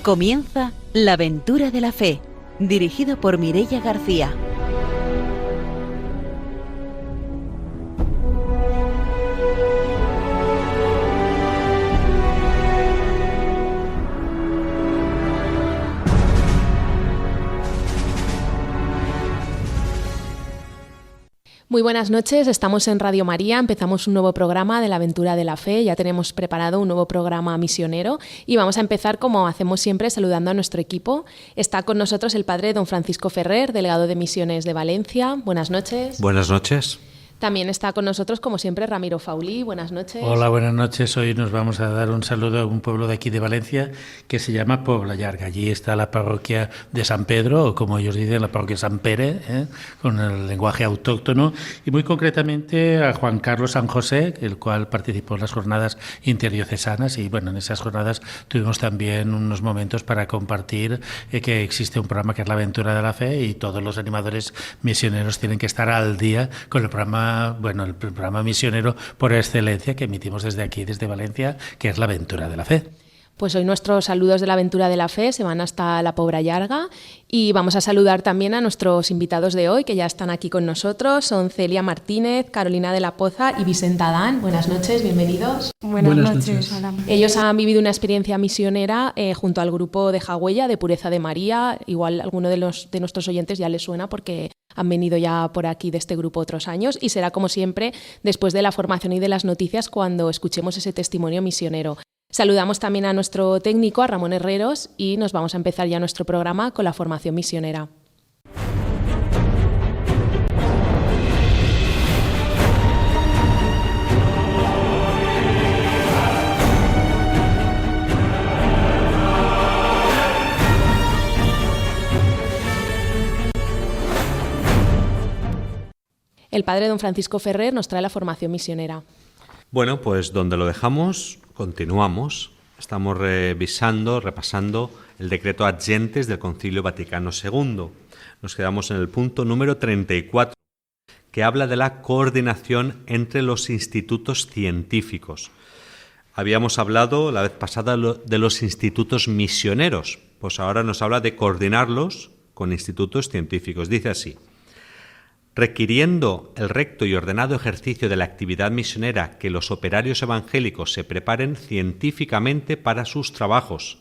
Comienza La Aventura de la Fe, dirigido por Mireia García. Muy buenas noches, estamos en Radio María, empezamos un nuevo programa de la Aventura de la Fe, ya tenemos preparado un nuevo programa misionero y vamos a empezar como hacemos siempre saludando a nuestro equipo. Está con nosotros el padre don Francisco Ferrer, delegado de Misiones de Valencia. Buenas noches. Buenas noches. También está con nosotros, como siempre, Ramiro Faulí. Buenas noches. Hola, buenas noches. Hoy nos vamos a dar un saludo a un pueblo de aquí de Valencia que se llama Pobla Llarga. Allí está la parroquia de San Pedro, o como ellos dicen, la parroquia San Pere, con el lenguaje autóctono, y muy concretamente a Juan Carlos San José, el cual participó en las jornadas interdiocesanas. Y bueno, en esas jornadas tuvimos también unos momentos para compartir que existe un programa que es La Aventura de la Fe, y todos los animadores misioneros tienen que estar al día con el programa misionero por excelencia que emitimos desde aquí, desde Valencia, que es La Aventura de la Fe. Pues hoy nuestros saludos de la Aventura de la Fe se van hasta la Pobla Llarga y vamos a saludar también a nuestros invitados de hoy que ya están aquí con nosotros. Son Celia Martínez, Carolina de la Poza y Vicenta Adán. Buenas noches, bienvenidos. Buenas noches. Hola. Ellos han vivido una experiencia misionera junto al grupo de Jagüella, de Pureza de María. Igual alguno de nuestros oyentes ya les suena porque han venido ya por aquí de este grupo otros años y será como siempre después de la formación y de las noticias cuando escuchemos ese testimonio misionero. Saludamos también a nuestro técnico, a Ramón Herreros, y nos vamos a empezar ya nuestro programa con la formación misionera. El padre don Francisco Ferrer nos trae la formación misionera. Bueno, pues donde lo dejamos, continuamos. Estamos repasando el decreto Ad Gentes del Concilio Vaticano II. Nos quedamos en el punto número 34, que habla de la coordinación entre los institutos científicos. Habíamos hablado la vez pasada de los institutos misioneros, pues ahora nos habla de coordinarlos con institutos científicos. Dice así: requiriendo el recto y ordenado ejercicio de la actividad misionera que los operarios evangélicos se preparen científicamente para sus trabajos,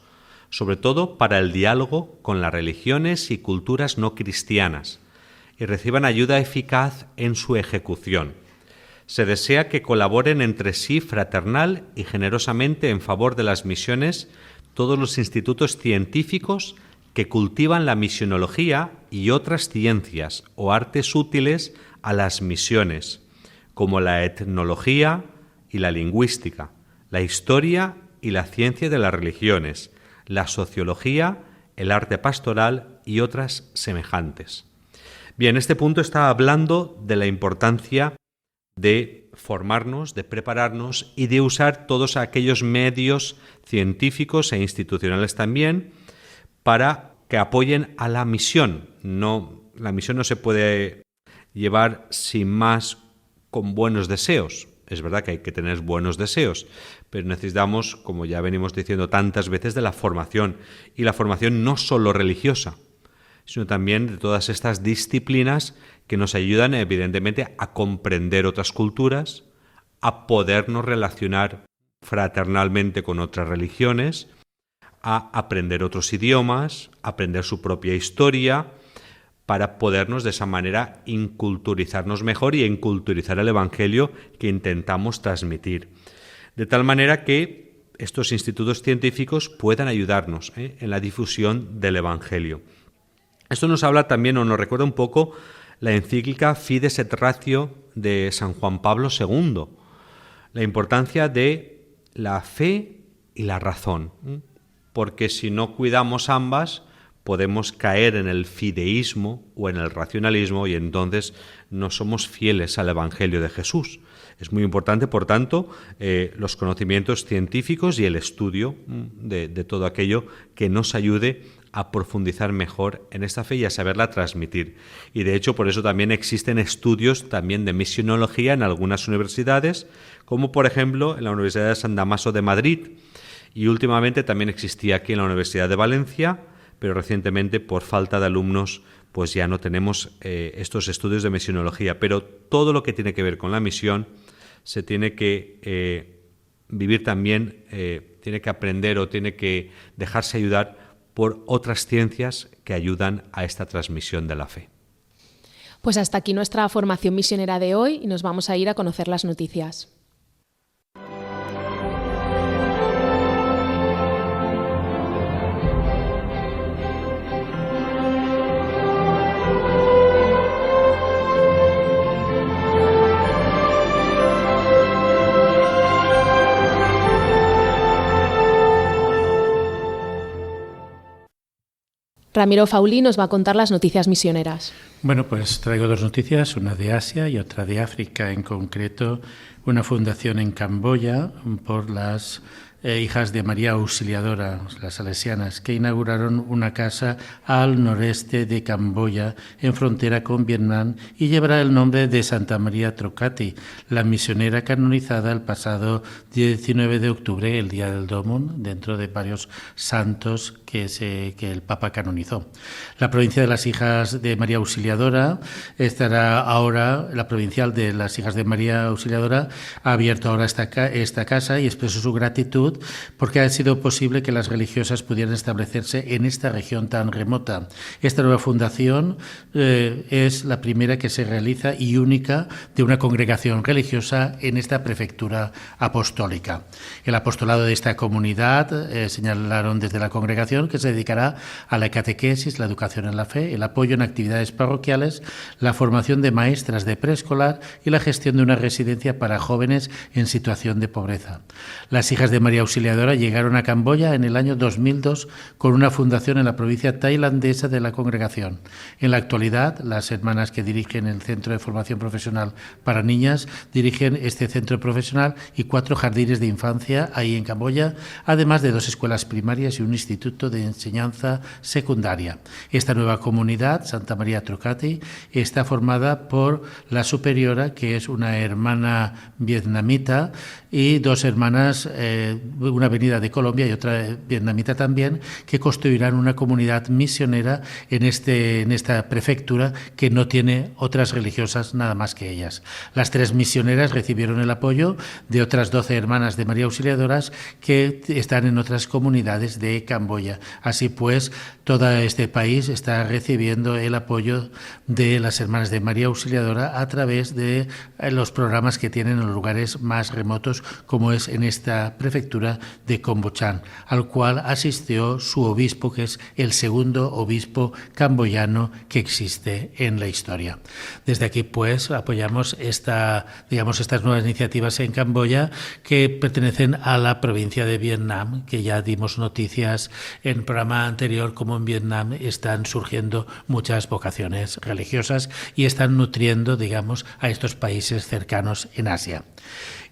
sobre todo para el diálogo con las religiones y culturas no cristianas, y reciban ayuda eficaz en su ejecución. Se desea que colaboren entre sí fraternal y generosamente en favor de las misiones todos los institutos científicos que cultivan la misionología y otras ciencias o artes útiles a las misiones, como la etnología y la lingüística, la historia y la ciencia de las religiones, la sociología, el arte pastoral y otras semejantes. Bien, este punto está hablando de la importancia de formarnos, de prepararnos y de usar todos aquellos medios científicos e institucionales también para que apoyen a la misión. La misión no se puede llevar sin más con buenos deseos. Es verdad que hay que tener buenos deseos, pero necesitamos, como ya venimos diciendo tantas veces, de la formación. Y la formación no solo religiosa, sino también de todas estas disciplinas que nos ayudan, evidentemente, a comprender otras culturas, a podernos relacionar fraternalmente con otras religiones, a aprender otros idiomas, aprender su propia historia, para podernos de esa manera inculturizarnos mejor y inculturizar el Evangelio que intentamos transmitir. De tal manera que estos institutos científicos puedan ayudarnos en la difusión del Evangelio. Esto nos habla también, o nos recuerda un poco, la encíclica Fides et Ratio de San Juan Pablo II, la importancia de la fe y la razón, porque si no cuidamos ambas, podemos caer en el fideísmo o en el racionalismo y entonces no somos fieles al Evangelio de Jesús. Es muy importante, por tanto, los conocimientos científicos y el estudio de todo aquello que nos ayude a profundizar mejor en esta fe y a saberla transmitir. Y de hecho, por eso también existen estudios también de misionología en algunas universidades, como por ejemplo en la Universidad de San Damaso de Madrid. Y últimamente también existía aquí en la Universidad de Valencia, pero recientemente por falta de alumnos pues ya no tenemos estos estudios de misionología. Pero todo lo que tiene que ver con la misión se tiene que vivir también, tiene que aprender o tiene que dejarse ayudar por otras ciencias que ayudan a esta transmisión de la fe. Pues hasta aquí nuestra formación misionera de hoy y nos vamos a ir a conocer las noticias. Ramiro Fauli nos va a contar las noticias misioneras. Bueno, pues traigo dos noticias, una de Asia y otra de África, en concreto una fundación en Camboya por las hijas de María Auxiliadora, las salesianas, que inauguraron una casa al noreste de Camboya, en frontera con Vietnam, y llevará el nombre de Santa María Trocati, la misionera canonizada el pasado 19 de octubre, el Día del Domum, dentro de varios santos que el Papa canonizó. La provincia de las hijas de María Auxiliadora estará ahora, la provincial de las hijas de María Auxiliadora ha abierto ahora esta casa y expresó su gratitud porque ha sido posible que las religiosas pudieran establecerse en esta región tan remota. Esta nueva fundación es la primera que se realiza y única de una congregación religiosa en esta prefectura apostólica. El apostolado de esta comunidad señalaron desde la congregación que se dedicará a la catequesis, la educación en la fe, el apoyo en actividades parroquiales, la formación de maestras de preescolar y la gestión de una residencia para jóvenes en situación de pobreza. Las hijas de María Auxiliadora llegaron a Camboya en el año 2002 con una fundación en la provincia tailandesa de la congregación. En la actualidad, las hermanas que dirigen el Centro de Formación Profesional para Niñas dirigen este centro profesional y 4 jardines de infancia ahí en Camboya, además de 2 escuelas primarias y un instituto de enseñanza secundaria. Esta nueva comunidad, Santa María Trocati, está formada por la superiora, que es una hermana vietnamita, y 2 hermanas, una venida de Colombia y otra vietnamita también, que construirán una comunidad misionera en esta prefectura que no tiene otras religiosas nada más que ellas. Las 3 misioneras recibieron el apoyo de otras 12 hermanas de María Auxiliadoras que están en otras comunidades de Camboya. Así pues, todo este país está recibiendo el apoyo de las hermanas de María Auxiliadora a través de los programas que tienen en los lugares más remotos, como es en esta prefectura de Kombuchan, al cual asistió su obispo, que es el segundo obispo camboyano que existe en la historia. Desde aquí, pues, apoyamos estas nuevas iniciativas en Camboya que pertenecen a la provincia de Vietnam, que ya dimos noticias en el programa anterior, como en Vietnam están surgiendo muchas vocaciones religiosas y están nutriendo, a estos países cercanos en Asia.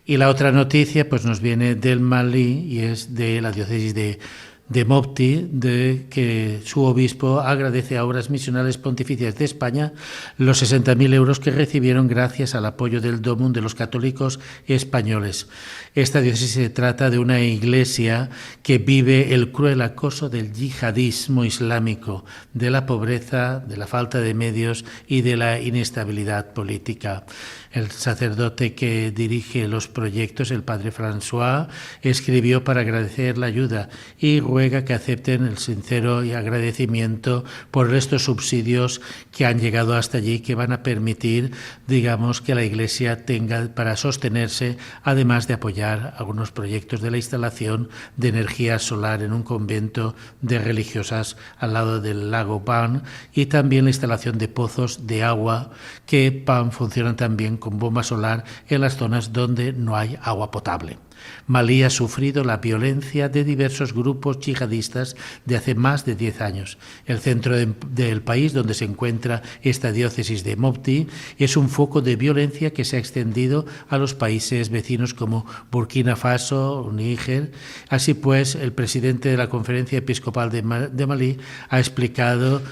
Y la otra noticia pues nos viene del Malí y es de la diócesis de Mopti, de que su obispo agradece a Obras Misionales Pontificias de España los 60.000 euros que recibieron gracias al apoyo del Domum de los católicos españoles. Esta diócesis se trata de una iglesia que vive el cruel acoso del yihadismo islámico, de la pobreza, de la falta de medios y de la inestabilidad política. El sacerdote que dirige los proyectos, el padre François, escribió para agradecer la ayuda y ruega que acepten el sincero agradecimiento por estos subsidios que han llegado hasta allí, que van a permitir, que la Iglesia tenga para sostenerse, además de apoyar algunos proyectos de la instalación de energía solar en un convento de religiosas al lado del lago Ban, y también la instalación de pozos de agua que funcionan también con bomba solar en las zonas donde no hay agua potable. Malí ha sufrido la violencia de diversos grupos yihadistas de hace más de 10 años. El centro del país, donde se encuentra esta diócesis de Mopti, es un foco de violencia que se ha extendido a los países vecinos como Burkina Faso o Níger. Así pues, el presidente de la Conferencia Episcopal de Malí ha explicado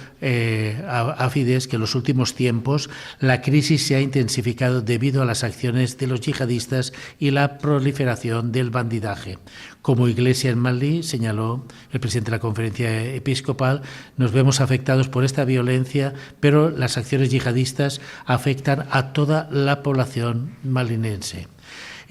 a Fides que en los últimos tiempos la crisis se ha intensificado debido a las acciones de los yihadistas y la proliferación situación del bandidaje. Como Iglesia en Malí, señaló el presidente de la Conferencia Episcopal, nos vemos afectados por esta violencia, pero las acciones yihadistas afectan a toda la población malinense.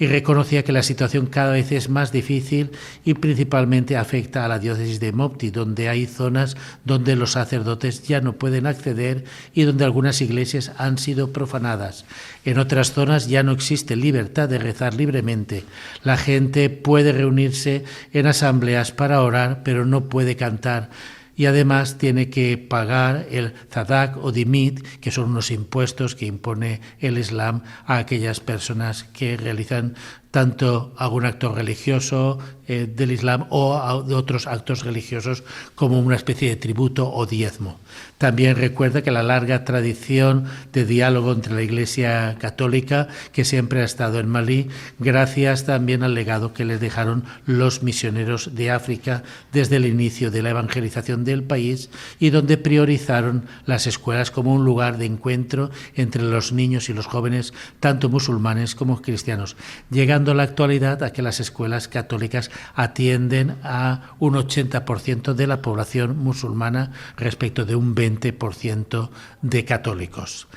Y reconocía que la situación cada vez es más difícil y principalmente afecta a la diócesis de Mopti, donde hay zonas donde los sacerdotes ya no pueden acceder y donde algunas iglesias han sido profanadas. En otras zonas ya no existe libertad de rezar libremente. La gente puede reunirse en asambleas para orar, pero no puede cantar. Y además tiene que pagar el zadak o dimit, que son unos impuestos que impone el Islam a aquellas personas que realizan tanto algún acto religioso del Islam o de otros actos religiosos como una especie de tributo o diezmo. También recuerda que la larga tradición de diálogo entre la Iglesia católica que siempre ha estado en Malí, gracias también al legado que les dejaron los misioneros de África desde el inicio de la evangelización del país y donde priorizaron las escuelas como un lugar de encuentro entre los niños y los jóvenes, tanto musulmanes como cristianos, llegando a la actualidad a que las escuelas católicas atienden a un 80% de la población musulmana respecto de un 20% de católicos.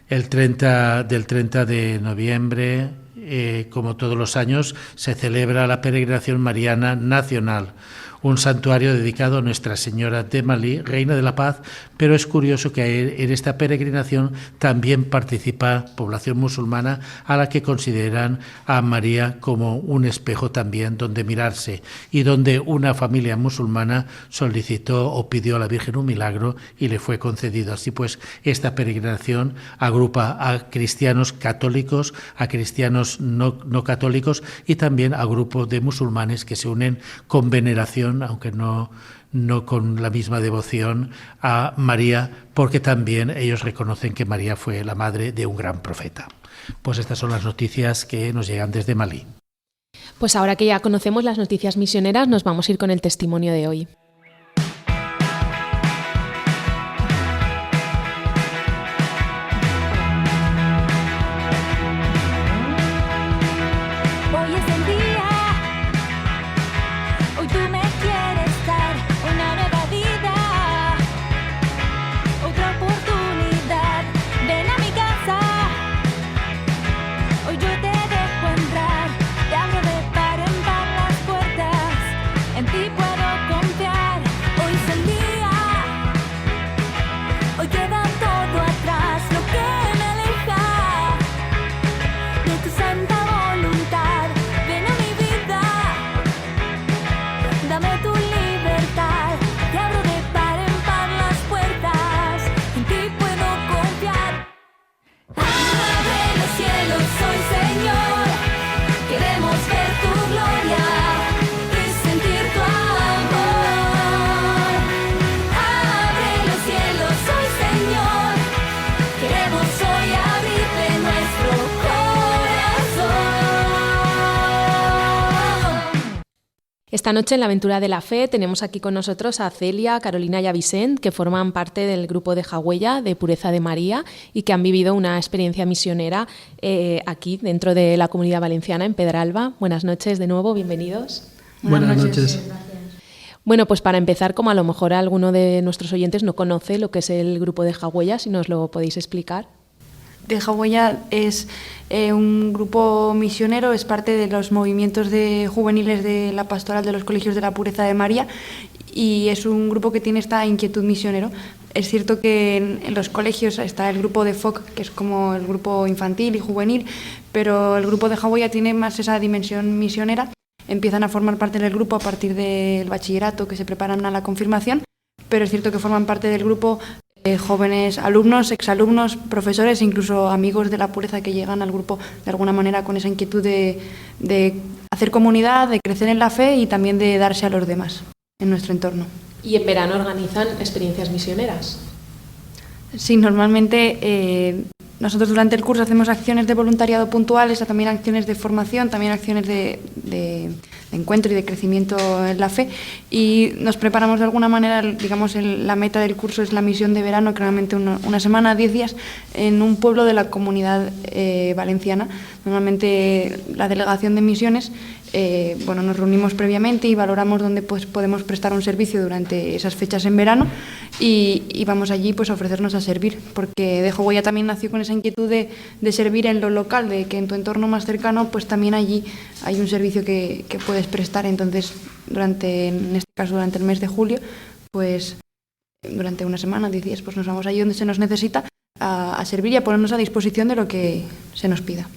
Del 30 de noviembre, como todos los años, se celebra la peregrinación mariana nacional, un santuario dedicado a Nuestra Señora de Malí, Reina de la Paz, pero es curioso que en esta peregrinación también participa población musulmana a la que consideran a María como un espejo también donde mirarse y donde una familia musulmana solicitó o pidió a la Virgen un milagro y le fue concedido. Así pues, esta peregrinación agrupa a cristianos católicos, a cristianos no católicos y también a grupos de musulmanes que se unen con veneración, aunque no con la misma devoción, a María, porque también ellos reconocen que María fue la madre de un gran profeta. Pues estas son las noticias que nos llegan desde Malí. Pues ahora que ya conocemos las noticias misioneras, nos vamos a ir con el testimonio de hoy. Esta noche en la Aventura de la Fe tenemos aquí con nosotros a Celia, Carolina y a Vicent, que forman parte del grupo de Jagüella, de Pureza de María, y que han vivido una experiencia misionera aquí dentro de la Comunidad Valenciana, en Pedralba. Buenas noches de nuevo, bienvenidos. Buenas noches. Bueno, pues para empezar, como a lo mejor alguno de nuestros oyentes no conoce lo que es el grupo de Jagüella, si nos lo podéis explicar. De Jagüella es un grupo misionero, es parte de los movimientos juveniles de la pastoral de los colegios de la Pureza de María y es un grupo que tiene esta inquietud misionero. Es cierto que en los colegios está el grupo de FOC, que es como el grupo infantil y juvenil, pero el grupo de Jagüella tiene más esa dimensión misionera. Empiezan a formar parte del grupo a partir del bachillerato, que se preparan a la confirmación, pero es cierto que forman parte del grupo jóvenes alumnos, exalumnos, profesores, incluso amigos de la pureza que llegan al grupo de alguna manera con esa inquietud de hacer comunidad, de crecer en la fe y también de darse a los demás en nuestro entorno. ¿Y en verano organizan experiencias misioneras? Sí, normalmente nosotros durante el curso hacemos acciones de voluntariado puntuales, también acciones de formación, también acciones de encuentro y de crecimiento en la fe y nos preparamos de alguna manera, digamos, la meta del curso es la misión de verano, que normalmente una semana, 10 días, en un pueblo de la Comunidad Valenciana. Normalmente la delegación de misiones bueno, nos reunimos previamente y valoramos dónde pues, podemos prestar un servicio durante esas fechas en verano y vamos allí pues, a ofrecernos a servir, porque Dejo Huella también nació con esa inquietud de servir en lo local, de que en tu entorno más cercano pues también allí hay un servicio que puedes prestar. Entonces, en este caso durante el mes de julio, pues durante una semana, 10 días, pues nos vamos allí donde se nos necesita a servir y a ponernos a disposición de lo que se nos pida.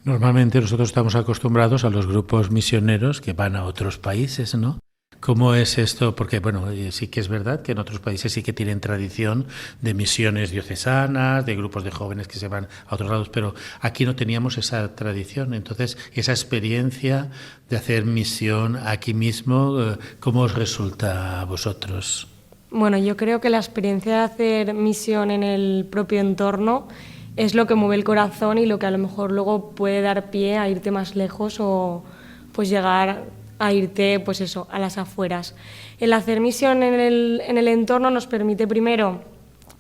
Normalmente nosotros estamos acostumbrados a los grupos misioneros que van a otros países, ¿no? ¿Cómo es esto? Porque, bueno, sí que es verdad que en otros países sí que tienen tradición de misiones diocesanas, de grupos de jóvenes que se van a otros lados, pero aquí no teníamos esa tradición. Entonces, esa experiencia de hacer misión aquí mismo, ¿cómo os resulta a vosotros? Bueno, yo creo que la experiencia de hacer misión en el propio entorno es lo que mueve el corazón y lo que a lo mejor luego puede dar pie a irte más lejos o pues llegar a irte pues eso, a las afueras. El hacer misión en el entorno nos permite primero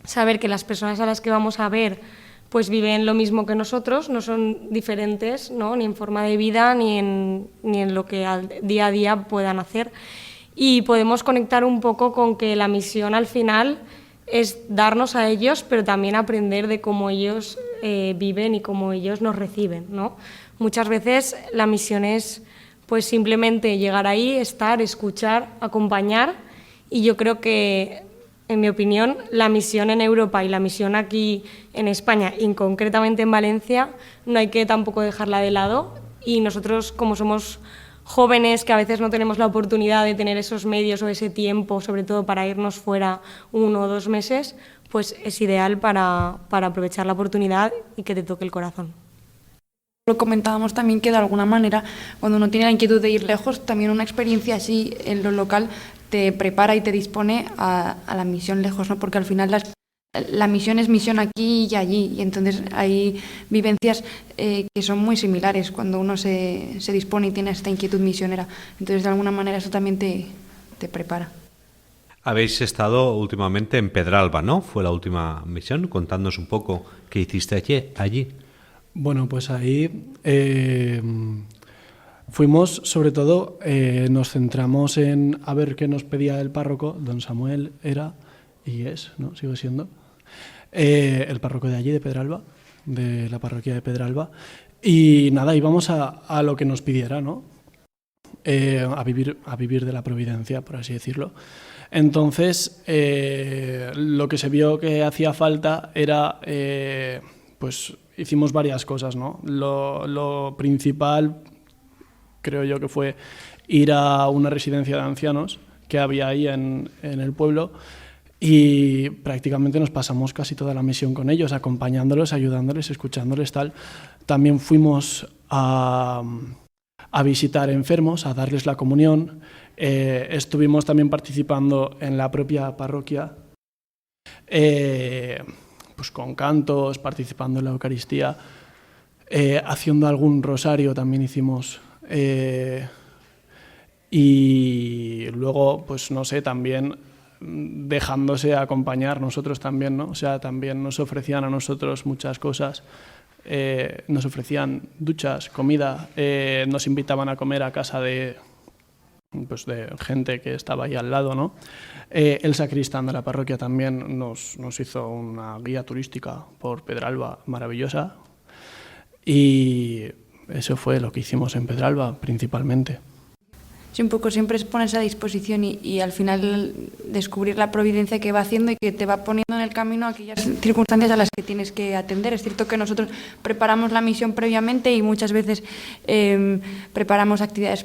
saber que las personas a las que vamos a ver pues viven lo mismo que nosotros, no son diferentes, ¿no? Ni en forma de vida ni en lo que al día a día puedan hacer. Y podemos conectar un poco con que la misión al final es darnos a ellos, pero también aprender de cómo ellos viven y cómo ellos nos reciben, ¿no? Muchas veces la misión es pues simplemente llegar ahí, estar, escuchar, acompañar, y yo creo que, en mi opinión, la misión en Europa y la misión aquí en España, y concretamente en Valencia, no hay que tampoco dejarla de lado, y nosotros, como somos jóvenes que a veces no tenemos la oportunidad de tener esos medios o ese tiempo, sobre todo para irnos fuera 1 o 2 meses, pues es ideal para aprovechar la oportunidad y que te toque el corazón. Lo comentábamos también que de alguna manera, cuando uno tiene la inquietud de ir lejos, también una experiencia así en lo local te prepara y te dispone a la misión lejos, ¿no? Porque al final la misión es misión aquí y allí, y entonces hay vivencias que son muy similares cuando uno se dispone y tiene esta inquietud misionera. Entonces, de alguna manera, eso también te prepara. Habéis estado últimamente en Pedralba, ¿no? Fue la última misión. Contadnos un poco qué hiciste allí. Bueno, pues ahí fuimos, sobre todo, nos centramos en a ver qué nos pedía el párroco, don Samuel era y es, ¿no? Sigue siendo el párroco de allí, de Pedralba, de la parroquia de Pedralba, y nada, íbamos a lo que nos pidiera, ¿no? A vivir de la providencia, por así decirlo. Entonces, lo que se vio que hacía falta era, pues hicimos varias cosas, ¿no? Lo principal, creo yo, que fue ir a una residencia de ancianos que había ahí en el pueblo, y prácticamente nos pasamos casi toda la misión con ellos, acompañándolos, ayudándoles, escuchándoles, tal. También fuimos a visitar enfermos, a darles la comunión. Estuvimos también participando en la propia parroquia, pues con cantos, participando en la Eucaristía, haciendo algún rosario también hicimos. Y luego, pues no sé, también dejándose acompañar nosotros también, ¿no? O sea, también nos ofrecían a nosotros muchas cosas. Nos ofrecían duchas, comida, nos invitaban a comer a casa de gente que estaba ahí al lado, ¿no? El sacristán de la parroquia también nos hizo una guía turística por Pedralba maravillosa, y eso fue lo que hicimos en Pedralba principalmente. Sí, un poco siempre es ponerse a disposición y al final descubrir la providencia que va haciendo y que te va poniendo en el camino aquellas circunstancias a las que tienes que atender. Es cierto que nosotros preparamos la misión previamente y muchas veces preparamos actividades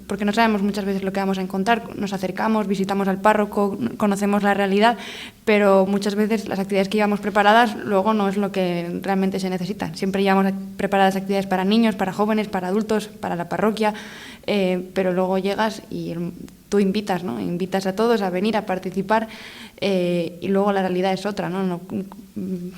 porque no sabemos muchas veces lo que vamos a encontrar. Nos acercamos, visitamos al párroco, conocemos la realidad, pero muchas veces las actividades que llevamos preparadas luego no es lo que realmente se necesita. Siempre llevamos preparadas actividades para niños, para jóvenes, para adultos, para la parroquia, pero luego llegas y tú invitas, ¿no? Invitas a todos a venir a participar, y luego la realidad es otra, ¿no?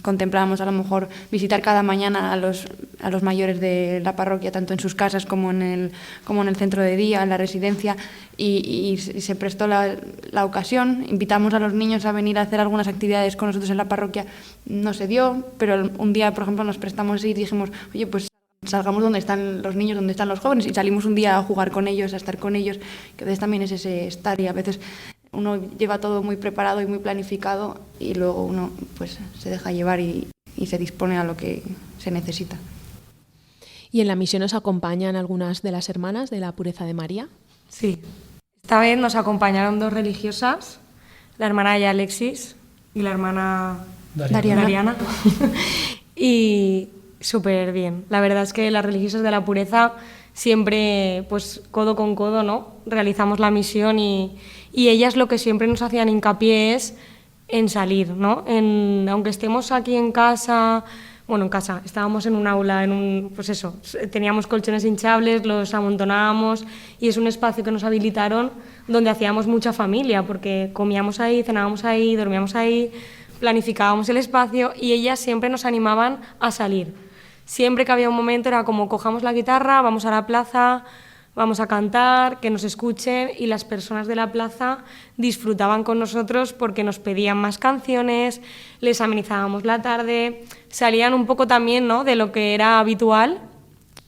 Contemplábamos a lo mejor visitar cada mañana a los mayores de la parroquia, tanto en sus casas como en el centro de día, en la residencia, y se prestó la ocasión. Invitamos a los niños a venir a hacer algunas actividades con nosotros en la parroquia. No se dio, pero un día, por ejemplo, nos prestamos y dijimos, oye, pues salgamos donde están los niños, donde están los jóvenes, y salimos un día a jugar con ellos, a estar con ellos, que a veces también es ese estar, y a veces uno lleva todo muy preparado y muy planificado y luego uno pues se deja llevar y se dispone a lo que se necesita. ¿Y en la misión os acompañan algunas de las hermanas de la Pureza de María? Sí. Esta vez nos acompañaron 2 religiosas, la hermana de Alexis y la hermana Dariana. Y súper bien. La verdad es que las religiosas de la Pureza siempre, pues codo con codo, ¿no? Realizamos la misión y ellas lo que siempre nos hacían hincapié es en salir, ¿no? Aunque estemos aquí en casa, estábamos en un aula, pues eso, teníamos colchones hinchables, los amontonábamos y es un espacio que nos habilitaron donde hacíamos mucha familia, porque comíamos ahí, cenábamos ahí, dormíamos ahí, planificábamos el espacio y ellas siempre nos animaban a salir. Siempre que había un momento era como cojamos la guitarra, vamos a la plaza, vamos a cantar, que nos escuchen, y las personas de la plaza disfrutaban con nosotros porque nos pedían más canciones, les amenizábamos la tarde, salían un poco también, ¿no?, de lo que era habitual,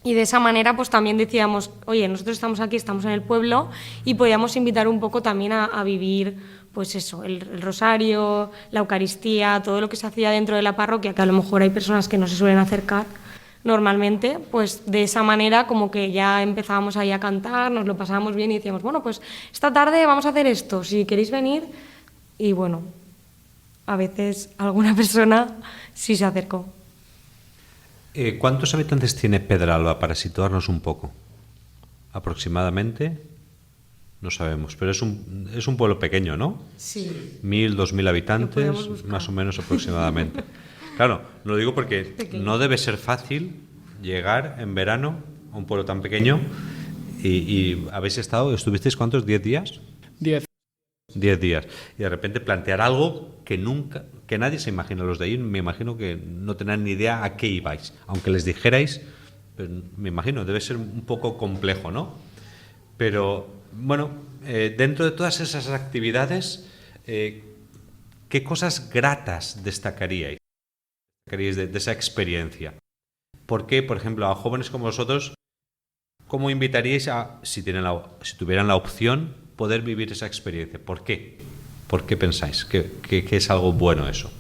y de esa manera pues también decíamos, oye, nosotros estamos aquí, estamos en el pueblo, y podíamos invitar un poco también a vivir pues eso, el rosario, la Eucaristía, todo lo que se hacía dentro de la parroquia, que a lo mejor hay personas que no se suelen acercar normalmente, pues de esa manera como que ya empezábamos ahí a cantar, nos lo pasábamos bien y decíamos, bueno, pues esta tarde vamos a hacer esto, si queréis venir. Y bueno, a veces alguna persona sí se acercó. ¿Cuántos habitantes tiene Pedralba, para situarnos un poco? Aproximadamente, no sabemos, pero es un pueblo pequeño, ¿no? Sí. 1.000, 2.000 habitantes, más o menos aproximadamente. Claro, lo digo porque no debe ser fácil llegar en verano a un pueblo tan pequeño y ¿estuvisteis cuántos? ¿10 días? 10. 10 días. Y de repente plantear algo que nadie se imagina. Los de ahí me imagino que no tenían ni idea a qué ibais. Aunque les dijerais, pues, me imagino, debe ser un poco complejo, ¿no? Pero, bueno, dentro de todas esas actividades, ¿qué cosas gratas destacaríais de esa experiencia? ¿Por qué, por ejemplo, a jóvenes como vosotros, cómo invitaríais si tuvieran la opción, poder vivir esa experiencia? ¿Por qué? ¿Por qué pensáis que es algo bueno eso?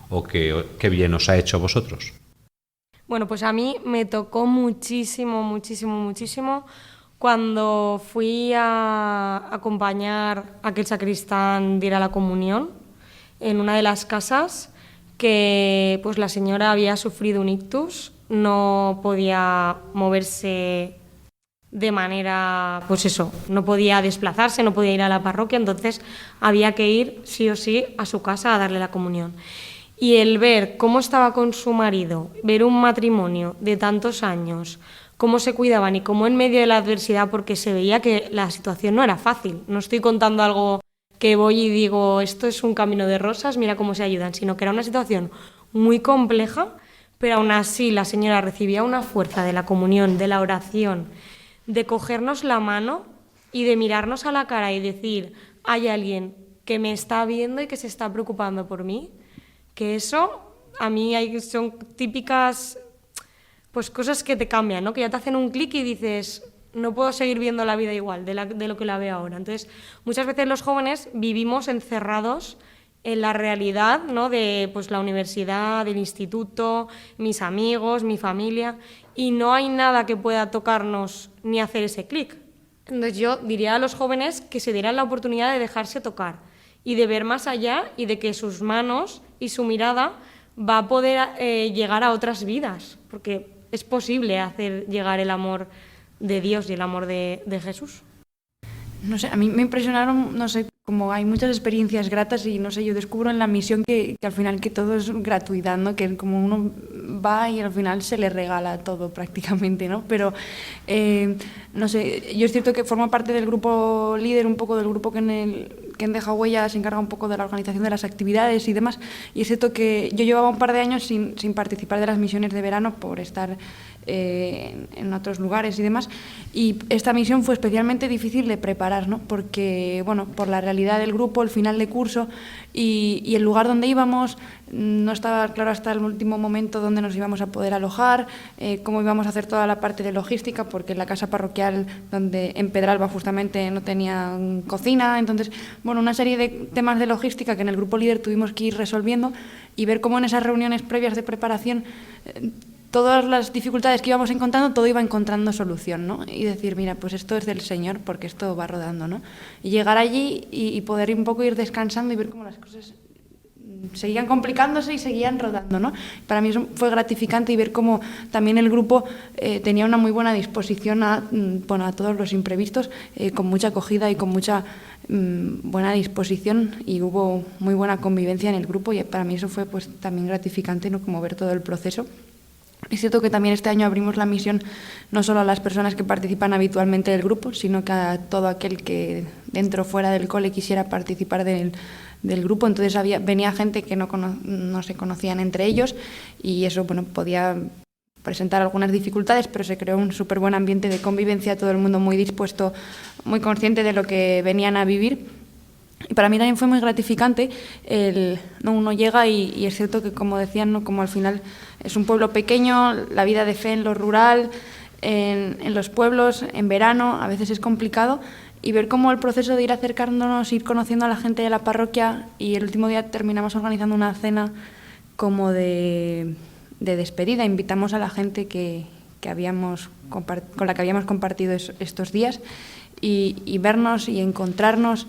¿O que bien os ha hecho a vosotros? Bueno, pues a mí me tocó muchísimo cuando fui a acompañar a que el sacristán diera la comunión en una de las casas, que pues la señora había sufrido un ictus, no podía moverse de manera, pues eso, no podía desplazarse, no podía ir a la parroquia, entonces había que ir sí o sí a su casa a darle la comunión. Y el ver cómo estaba con su marido, ver un matrimonio de tantos años, cómo se cuidaban y cómo en medio de la adversidad, porque se veía que la situación no era fácil, no estoy contando algo que voy y digo, esto es un camino de rosas, mira cómo se ayudan, sino que era una situación muy compleja, pero aún así la señora recibía una fuerza de la comunión, de la oración, de cogernos la mano y de mirarnos a la cara y decir, hay alguien que me está viendo y que se está preocupando por mí, que eso a mí son típicas pues cosas que te cambian, ¿no? Que ya te hacen un clic y dices, no puedo seguir viendo la vida igual de lo que la veo ahora. Entonces, muchas veces los jóvenes vivimos encerrados en la realidad, ¿no?, de pues, la universidad, del instituto, mis amigos, mi familia, y no hay nada que pueda tocarnos ni hacer ese clic. Entonces yo diría a los jóvenes que se dieran la oportunidad de dejarse tocar y de ver más allá y de que sus manos y su mirada va a poder llegar a otras vidas, porque es posible hacer llegar el amor de Dios y el amor de Jesús. No sé, a mí me impresionaron, no sé, como hay muchas experiencias gratas y no sé, yo descubro en la misión que al final que todo es gratuidad, ¿no? Que como uno va y al final se le regala todo prácticamente, ¿no? Pero, no sé, yo es cierto que formo parte del grupo líder, un poco del grupo que en Deja Huella se encarga un poco de la organización de las actividades y demás, y es cierto que yo llevaba un par de años sin participar de las misiones de verano por estar en otros lugares y demás. Y esta misión fue especialmente difícil de preparar, ¿no? Porque, bueno, por la realidad del grupo, el final de curso y el lugar donde íbamos, no estaba claro hasta el último momento dónde nos íbamos a poder alojar, cómo íbamos a hacer toda la parte de logística, porque la casa parroquial en Pedralba justamente no tenía cocina. Entonces, bueno, una serie de temas de logística que en el grupo líder tuvimos que ir resolviendo y ver cómo en esas reuniones previas de preparación todas las dificultades que íbamos encontrando, todo iba encontrando solución, ¿no? Y decir, mira, pues esto es del Señor porque esto va rodando, ¿no? Y llegar allí y poder un poco ir descansando y ver cómo las cosas seguían complicándose y seguían rodando, ¿no? Para mí eso fue gratificante y ver cómo también el grupo tenía una muy buena disposición a todos los imprevistos, con mucha acogida y con mucha buena disposición, y hubo muy buena convivencia en el grupo, y para mí eso fue pues también gratificante, ¿no? Como ver todo el proceso. Es cierto que también este año abrimos la misión no solo a las personas que participan habitualmente del grupo, sino que a todo aquel que dentro o fuera del cole quisiera participar del grupo. Entonces venía gente que no se conocían entre ellos, y eso, bueno, podía presentar algunas dificultades, pero se creó un súper buen ambiente de convivencia, todo el mundo muy dispuesto, muy consciente de lo que venían a vivir. Y para mí también fue muy gratificante uno llega y es cierto que, como decían, ¿no? Como al final es un pueblo pequeño, la vida de fe en lo rural, en los pueblos, en verano, a veces es complicado, y ver cómo el proceso de ir acercándonos, ir conociendo a la gente de la parroquia, y el último día terminamos organizando una cena como de despedida. Invitamos a la gente con la que habíamos compartido estos días, y vernos y encontrarnos,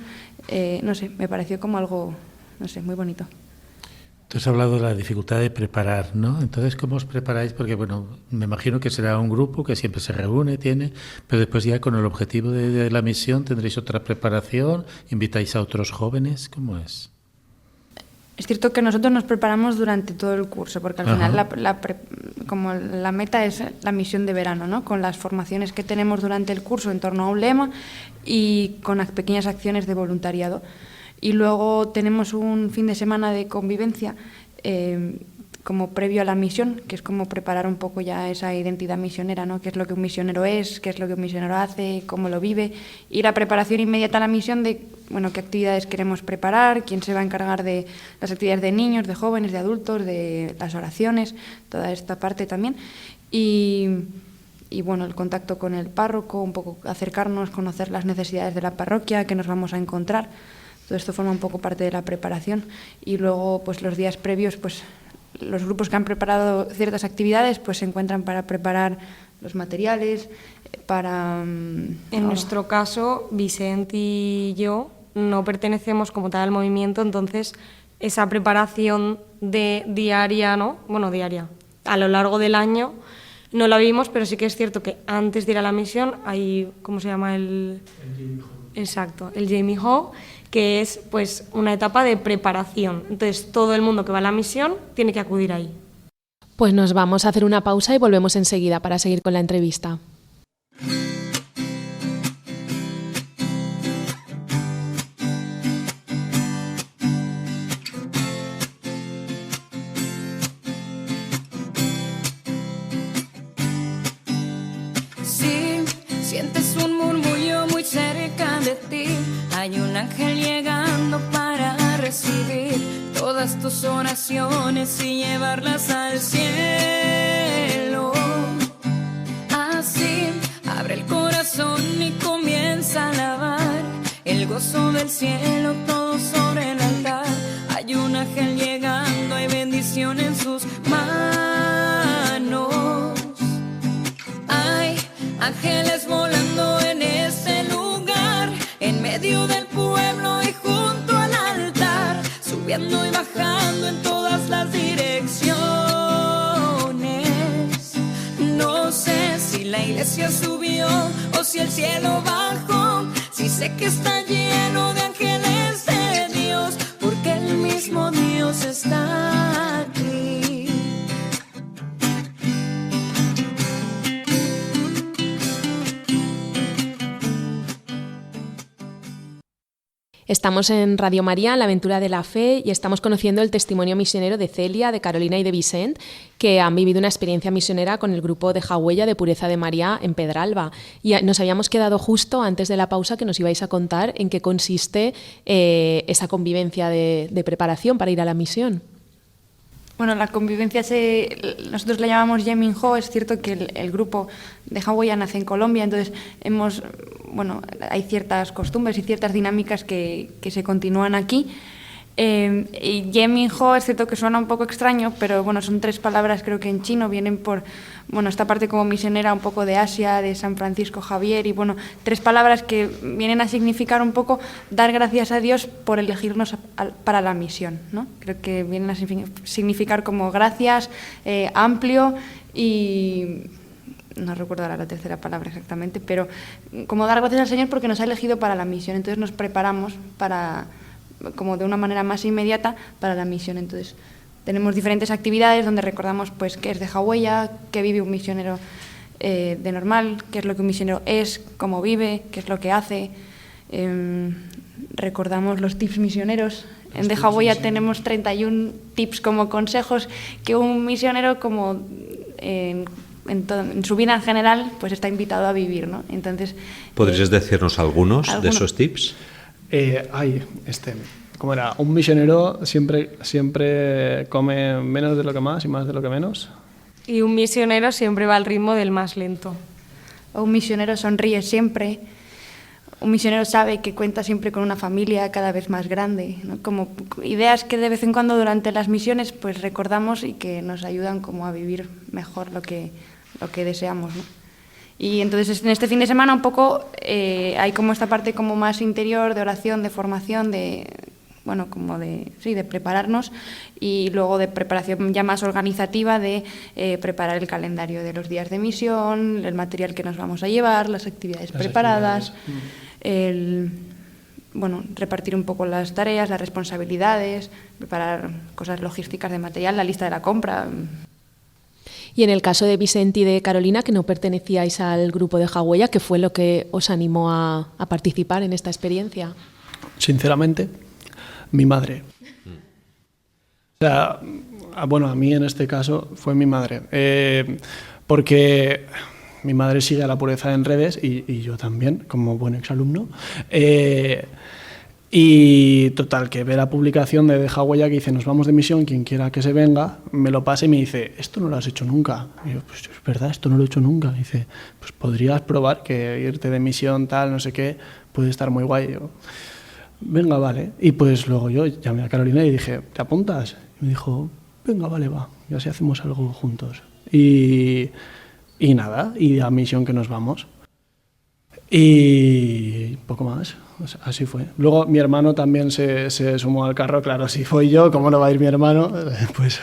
no sé, me pareció como algo, no sé, muy bonito. Tú has hablado de la dificultad de preparar, ¿no? Entonces, ¿cómo os preparáis? Porque, bueno, me imagino que será un grupo que siempre se reúne, pero después ya con el objetivo de la misión tendréis otra preparación, invitáis a otros jóvenes, ¿cómo es? Es cierto que nosotros nos preparamos durante todo el curso, porque al final como la meta es la misión de verano, ¿no? Con las formaciones que tenemos durante el curso en torno a un lema y con las pequeñas acciones de voluntariado. Y luego tenemos un fin de semana de convivencia como previo a la misión, que es como preparar un poco ya esa identidad misionera, ¿no? Qué es lo que un misionero es, qué es lo que un misionero hace, cómo lo vive. Y la preparación inmediata a la misión de, bueno, qué actividades queremos preparar, quién se va a encargar de las actividades de niños, de jóvenes, de adultos, de las oraciones, toda esta parte también. Y bueno, el contacto con el párroco, un poco acercarnos, conocer las necesidades de la parroquia, qué nos vamos a encontrar. Todo esto forma un poco parte de la preparación. Y luego, pues los días previos, pues los grupos que han preparado ciertas actividades pues se encuentran para preparar los materiales, para... En nuestro caso, Vicente y yo no pertenecemos como tal al movimiento, entonces esa preparación diaria, ¿no? Bueno, diaria, a lo largo del año no la vimos, pero sí que es cierto que antes de ir a la misión hay, ¿cómo se llama? El Jamie Hall. Exacto, el Jamie Hall, que es pues una etapa de preparación. Entonces todo el mundo que va a la misión tiene que acudir ahí. Pues nos vamos a hacer una pausa y volvemos enseguida para seguir con la entrevista. Sí, sientes un murmullo muy cerca de ti. Hay un ángel llegando para recibir todas tus oraciones y llevarlas al cielo. Así, abre el corazón y comienza a alabar el gozo del cielo, todo sobre el altar. Hay un ángel llegando, hay bendición en sus manos. Hay ángeles volando en este lugar, en medio del pueblo y junto al altar, subiendo y bajando en todas las direcciones. No sé si la iglesia subió o si el cielo bajó, si sé que está lleno de ángeles de Dios, porque el mismo Dios está aquí. Estamos en Radio María, en la aventura de la fe, y estamos conociendo el testimonio misionero de Celia, de Carolina y de Vicent, que han vivido una experiencia misionera con el grupo de Jagüella de Pureza de María en Pedralba. Y nos habíamos quedado justo antes de la pausa que nos ibais a contar en qué consiste esa convivencia de preparación para ir a la misión. Bueno, la convivencia nosotros la llamamos Yeminho. Es cierto que el grupo de Jagüella nace en Colombia, entonces hay ciertas costumbres y ciertas dinámicas que se continúan aquí. Y Yeminho es cierto que suena un poco extraño, pero bueno, son 3 palabras, creo que en chino, vienen por esta parte como misionera un poco de Asia, de San Francisco Javier, y 3 palabras que vienen a significar un poco dar gracias a Dios por elegirnos para la misión, ¿no? Creo que vienen a significar como gracias, amplio, y no recuerdo ahora la tercera palabra exactamente, pero como dar gracias al Señor porque nos ha elegido para la misión. Entonces nos preparamos como de una manera más inmediata para la misión. Entonces tenemos diferentes actividades donde recordamos pues qué es de Jagüella, qué vive un misionero de normal, qué es lo que un misionero es, cómo vive, qué es lo que hace. Recordamos los tips misioneros. En de Jagüella tenemos 31 tips como consejos que un misionero como en su vida en general pues está invitado a vivir, ¿no? Entonces, ¿podrías decirnos algunos de esos tips? ¿Cómo era? Un misionero siempre come menos de lo que más y más de lo que menos. Y un misionero siempre va al ritmo del más lento. Un misionero sonríe siempre. Un misionero sabe que cuenta siempre con una familia cada vez más grande, ¿no? Como ideas que de vez en cuando durante las misiones pues recordamos y que nos ayudan como a vivir mejor lo que deseamos, ¿no? Y entonces en este fin de semana un poco hay como esta parte como más interior de oración, de formación, de prepararnos, y luego de preparación ya más organizativa de preparar el calendario de los días de misión, el material que nos vamos a llevar, las actividades preparadas, repartir un poco las tareas, las responsabilidades, preparar cosas logísticas de material, la lista de la compra. Y en el caso de Vicent y de Carolina, que no pertenecíais al grupo de Jagüella, ¿qué fue lo que os animó a participar en esta experiencia? Sinceramente, mi madre. O sea, a mí en este caso fue mi madre. Porque mi madre sigue a la pureza en redes y yo también, como buen exalumno. Y total, que ve la publicación de Jagüella que dice: nos vamos de misión, quien quiera que se venga, me lo pase, y me dice: esto no lo has hecho nunca. Y yo, pues es verdad, esto no lo he hecho nunca. Y dice: pues podrías probar, que irte de misión tal, no sé qué, puede estar muy guay. Y yo, venga, vale. Y pues luego yo llamé a Carolina y dije: ¿te apuntas? Y me dijo: venga, vale, va, y así hacemos algo juntos. Y nada, y a misión que nos vamos. Y poco más. Así fue. Luego mi hermano también se sumó al carro. Claro, si fui yo, ¿cómo no va a ir mi hermano? Pues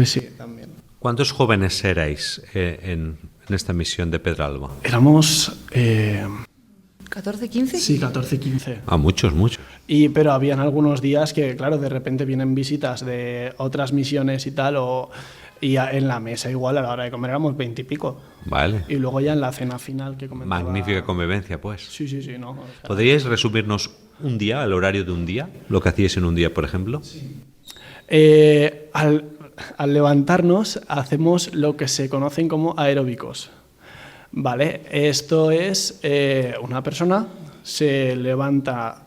sí, también. ¿Cuántos jóvenes erais en esta misión de Pedralba? Éramos... ¿14, 15? Sí, 14, 15. Muchos. Pero habían algunos días que, claro, de repente vienen visitas de otras misiones y tal, y en la mesa igual a la hora de comer éramos 20 y pico. Vale. Y luego ya en la cena final que comentaba... Magnífica convivencia, pues. Sí, no. ¿Podríais resumirnos un día, el horario de un día? ¿Lo que hacíais en un día, por ejemplo? Sí. Al levantarnos hacemos lo que se conocen como aeróbicos. Vale, esto es una persona se levanta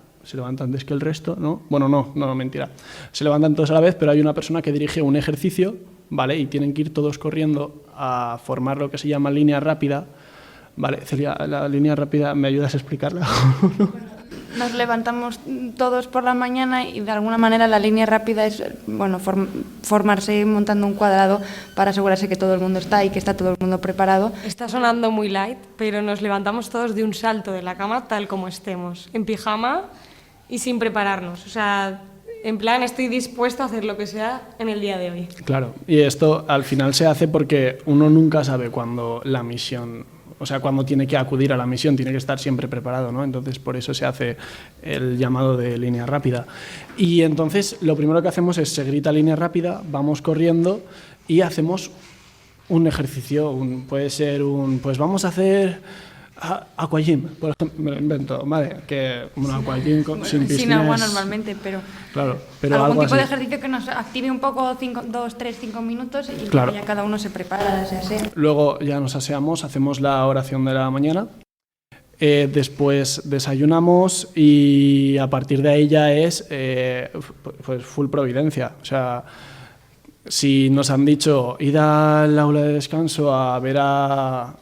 antes que el resto, ¿no? Bueno, no, mentira. Se levantan todos a la vez, pero hay una persona que dirige un ejercicio, ¿vale? Y tienen que ir todos corriendo a formar lo que se llama línea rápida. Vale, Celia, la línea rápida, ¿me ayudas a explicarla? Nos levantamos todos por la mañana y de alguna manera la línea rápida es formarse montando un cuadrado para asegurarse que todo el mundo está y que está todo el mundo preparado. Está sonando muy light, pero nos levantamos todos de un salto de la cama tal como estemos, en pijama y sin prepararnos. O sea, en plan, estoy dispuesto a hacer lo que sea en el día de hoy. Claro, y esto al final se hace porque uno nunca sabe cuándo la misión... O sea, cuando tiene que acudir a la misión, tiene que estar siempre preparado, ¿no? Entonces, por eso se hace el llamado de línea rápida. Y entonces, lo primero que hacemos es, se grita línea rápida, vamos corriendo y hacemos un ejercicio. Puede ser pues vamos a hacer Aquagym, por ejemplo, me lo invento, ¿vale? Que un aquagym sin piscina sin agua normalmente, pero, claro, pero algún algo tipo así. de ejercicio que nos active un poco 2, 3, 5 minutos y Claro. ya cada uno se prepara, se asea. Luego ya nos aseamos, hacemos la oración de la mañana, después desayunamos y a partir de ahí ya es pues full providencia. O sea, si nos han dicho ir al aula de descanso a ver a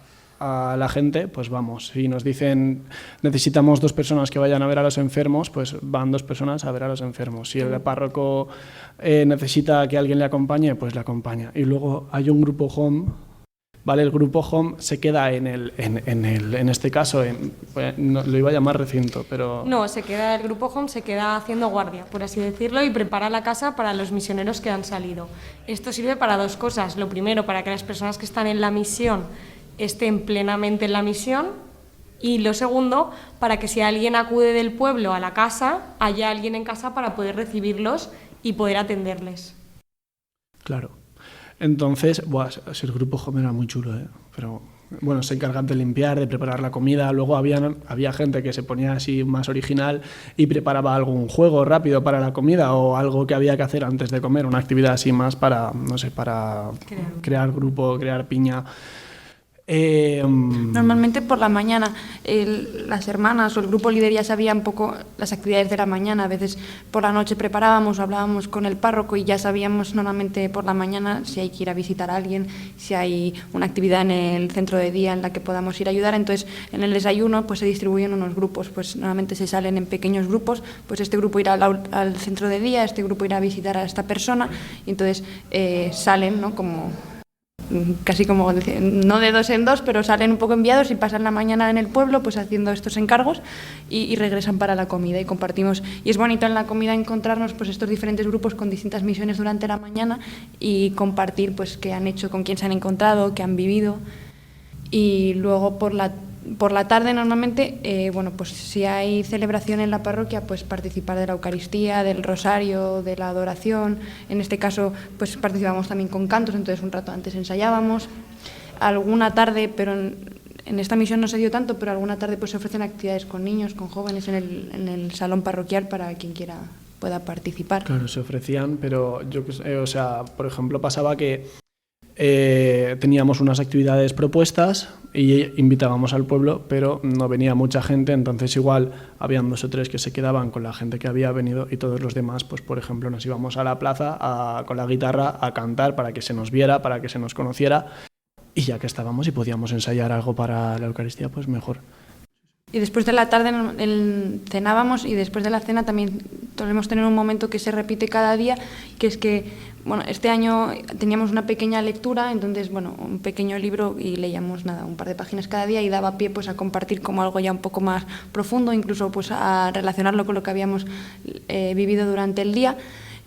la gente, pues vamos. Si nos dicen necesitamos 2 personas que vayan a ver a los enfermos, pues van 2 personas a ver a los enfermos. Si el párroco necesita que alguien le acompañe, pues le acompaña. Y luego hay un grupo home, ¿vale? El grupo home se queda en este caso, no, lo iba a llamar recinto, pero... No, el grupo home se queda haciendo guardia, por así decirlo, y prepara la casa para los misioneros que han salido. Esto sirve para 2 cosas. Lo primero, para que las personas que están en la misión estén plenamente en la misión, y lo segundo, para que si alguien acude del pueblo a la casa, haya alguien en casa para poder recibirlos y poder atenderles. Claro. Entonces, el grupo home era muy chulo, ¿eh? Pero bueno, se encargan de limpiar, de preparar la comida. Luego había gente que se ponía así más original y preparaba algún juego rápido para la comida o algo que había que hacer antes de comer, una actividad así más para, no sé, para crear grupo, crear piña. Normalmente por la mañana las hermanas o el grupo líder ya sabía un poco las actividades de la mañana. A veces por la noche preparábamos o hablábamos con el párroco y ya sabíamos normalmente por la mañana si hay que ir a visitar a alguien, si hay una actividad en el centro de día en la que podamos ir a ayudar. Entonces en el desayuno pues se distribuyen unos grupos, pues normalmente se salen en pequeños grupos, pues este grupo irá al centro de día, este grupo irá a visitar a esta persona y entonces salen, ¿no? Como casi como, no de 2 en 2, pero salen un poco enviados y pasan la mañana en el pueblo pues haciendo estos encargos y regresan para la comida y compartimos. Y es bonito en la comida encontrarnos pues estos diferentes grupos con distintas misiones durante la mañana y compartir pues qué han hecho, con quién se han encontrado, qué han vivido. Y luego por la tarde normalmente, bueno, pues si hay celebración en la parroquia, pues participar de la Eucaristía, del Rosario, de la adoración. En este caso, pues participamos también con cantos, entonces un rato antes ensayábamos. Alguna tarde, pero en esta misión no se dio tanto, pero alguna tarde pues se ofrecen actividades con niños, con jóvenes en el salón parroquial para quien quiera pueda participar. Claro, se ofrecían, pero yo o sea, por ejemplo, pasaba que teníamos unas actividades propuestas y invitábamos al pueblo, pero no venía mucha gente, entonces igual habían 2 o 3 que se quedaban con la gente que había venido y todos los demás, pues por ejemplo, nos íbamos a la plaza con la guitarra a cantar para que se nos viera, para que se nos conociera, y ya que estábamos y podíamos ensayar algo para la Eucaristía, pues mejor. Y después de la tarde cenábamos y después de la cena también solemos tener un momento que se repite cada día, que es que, bueno, este año teníamos una pequeña lectura, entonces, bueno, un pequeño libro y leíamos un par de páginas cada día y daba pie pues a compartir como algo ya un poco más profundo, incluso pues a relacionarlo con lo que habíamos vivido durante el día.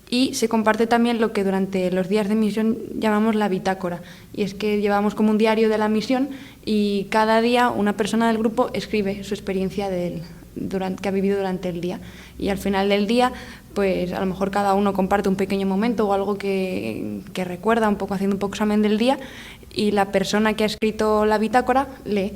Y se comparte también lo que durante los días de misión llamamos la bitácora, y es que llevamos como un diario de la misión y cada día una persona del grupo escribe su experiencia que ha vivido durante el día, y al final del día pues a lo mejor cada uno comparte un pequeño momento o algo que recuerda, un poco haciendo un poco examen del día, y la persona que ha escrito la bitácora lee.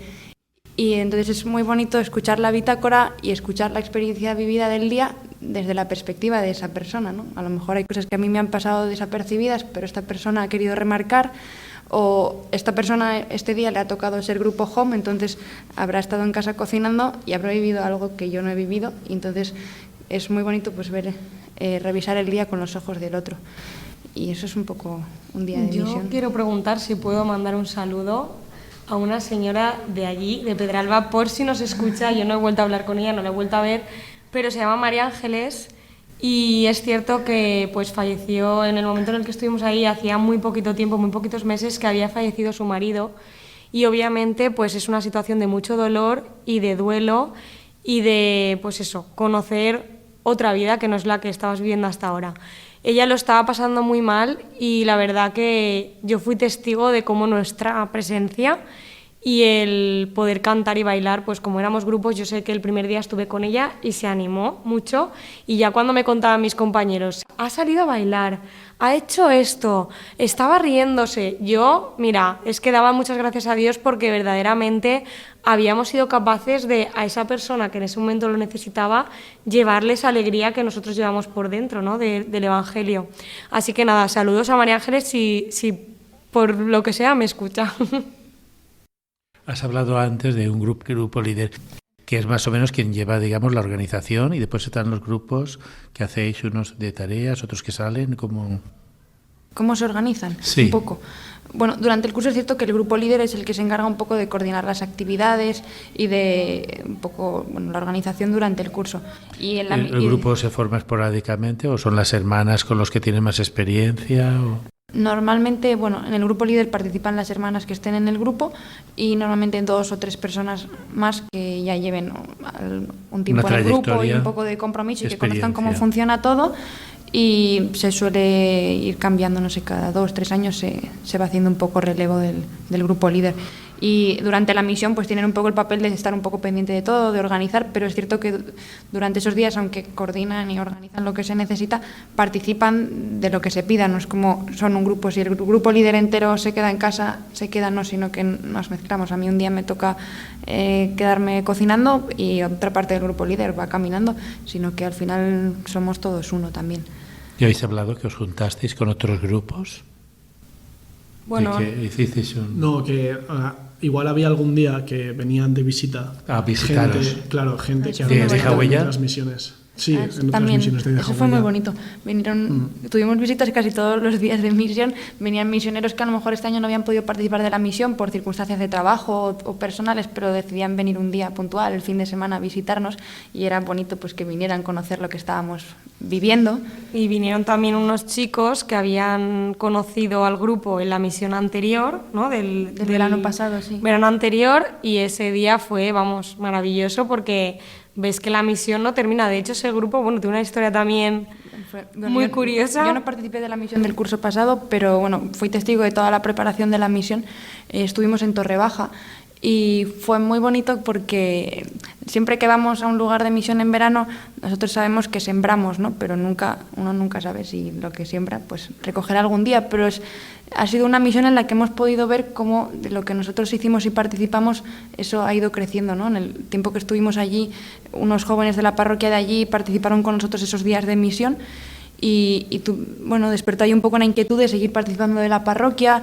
Y entonces es muy bonito escuchar la bitácora y escuchar la experiencia vivida del día desde la perspectiva de esa persona, ¿no? A lo mejor hay cosas que a mí me han pasado desapercibidas, pero esta persona ha querido remarcar, o esta persona este día le ha tocado ser grupo home, entonces habrá estado en casa cocinando y habrá vivido algo que yo no he vivido, y entonces es muy bonito pues ver, revisar el día con los ojos del otro. Y eso es un poco un día de misión. Yo quiero preguntar si puedo mandar un saludo a una señora de allí, de Pedralba, por si nos escucha. Yo no he vuelto a hablar con ella, no la he vuelto a ver, pero se llama María Ángeles, y es cierto que pues falleció en el momento en el que estuvimos ahí, hacía muy poquito tiempo, muy poquitos meses que había fallecido su marido, y obviamente pues es una situación de mucho dolor y de duelo y de pues eso, conocer otra vida que no es la que estabas viviendo hasta ahora. Ella lo estaba pasando muy mal y la verdad que yo fui testigo de cómo nuestra presencia y el poder cantar y bailar, pues como éramos grupos, yo sé que el primer día estuve con ella y se animó mucho, y ya cuando me contaban mis compañeros, ha salido a bailar, ha hecho esto, estaba riéndose, yo, mira, es que daba muchas gracias a Dios porque verdaderamente habíamos sido capaces de a esa persona que en ese momento lo necesitaba llevarle esa alegría que nosotros llevamos por dentro, ¿no? Del Evangelio. Así que nada, saludos a María Ángeles si por lo que sea me escucha. Has hablado antes de un grupo líder, que es más o menos quien lleva, digamos, la organización, y después están los grupos que hacéis, unos de tareas, otros que salen, como... ¿Cómo se organizan? Sí. Un poco. Bueno, durante el curso es cierto que el grupo líder es el que se encarga un poco de coordinar las actividades y de un poco la organización durante el curso. Y ¿El grupo se forma esporádicamente o son las hermanas con los que tienen más experiencia? Normalmente, en el grupo líder participan las hermanas que estén en el grupo y normalmente 2 o 3 personas más que ya lleven un tiempo en el grupo y un poco de compromiso y que conozcan cómo funciona todo, y se suele ir cambiando, no sé, cada 2 o 3 años se va haciendo un poco relevo del grupo líder. Y durante la misión pues tienen un poco el papel de estar un poco pendiente de todo, de organizar, pero es cierto que durante esos días, aunque coordinan y organizan lo que se necesita, participan de lo que se pida. No es como son un grupo, si el grupo líder entero se queda en casa, se queda, no, sino que nos mezclamos. A mí un día me toca quedarme cocinando y otra parte del grupo líder va caminando, sino que al final somos todos uno también. ¿Y habéis hablado que os juntasteis con otros grupos? Bueno, que hicisteis un... No, que igual había algún día que venían de visita. A visitaros. Gente que había estado en otras misiones. Sí, en otras también, misiones de eso fue muy bonito. Tuvimos visitas casi todos los días de misión. Venían misioneros que a lo mejor este año no habían podido participar de la misión por circunstancias de trabajo o personales, pero decidían venir un día puntual, el fin de semana, a visitarnos, y era bonito pues que vinieran a conocer lo que estábamos viviendo. Y vinieron también unos chicos que habían conocido al grupo en la misión anterior, ¿no? Del verano pasado, sí. Verano anterior, y ese día fue, maravilloso, porque ves que la misión no termina. De hecho, ese grupo, tiene una historia también muy curiosa. Yo no participé de la misión del curso pasado, pero fui testigo de toda la preparación de la misión. Estuvimos en Torrebaja y fue muy bonito porque siempre que vamos a un lugar de misión en verano, nosotros sabemos que sembramos, ¿no? Pero uno nunca sabe si lo que siembra pues recogerá algún día, pero ha sido una misión en la que hemos podido ver cómo de lo que nosotros hicimos y participamos, eso ha ido creciendo, ¿no? En el tiempo que estuvimos allí, unos jóvenes de la parroquia de allí participaron con nosotros esos días de misión. Y despertó ahí un poco la inquietud de seguir participando de la parroquia.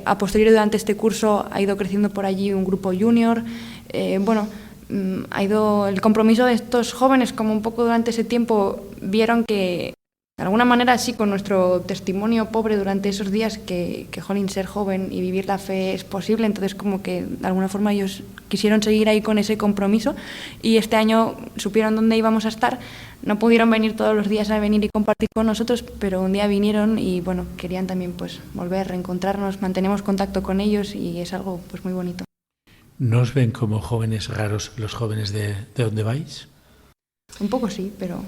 A posteriori, durante este curso, ha ido creciendo por allí un grupo junior. Ha ido el compromiso de estos jóvenes, como un poco durante ese tiempo vieron que, de alguna manera, sí, con nuestro testimonio pobre durante esos días, que jolín, ser joven y vivir la fe es posible. Entonces, como que de alguna forma ellos quisieron seguir ahí con ese compromiso, y este año supieron dónde íbamos a estar. No pudieron venir todos los días a venir y compartir con nosotros, pero un día vinieron y querían también pues volver, reencontrarnos, mantenemos contacto con ellos y es algo pues muy bonito. ¿No os ven como jóvenes raros los jóvenes de dónde vais? Un poco sí, pero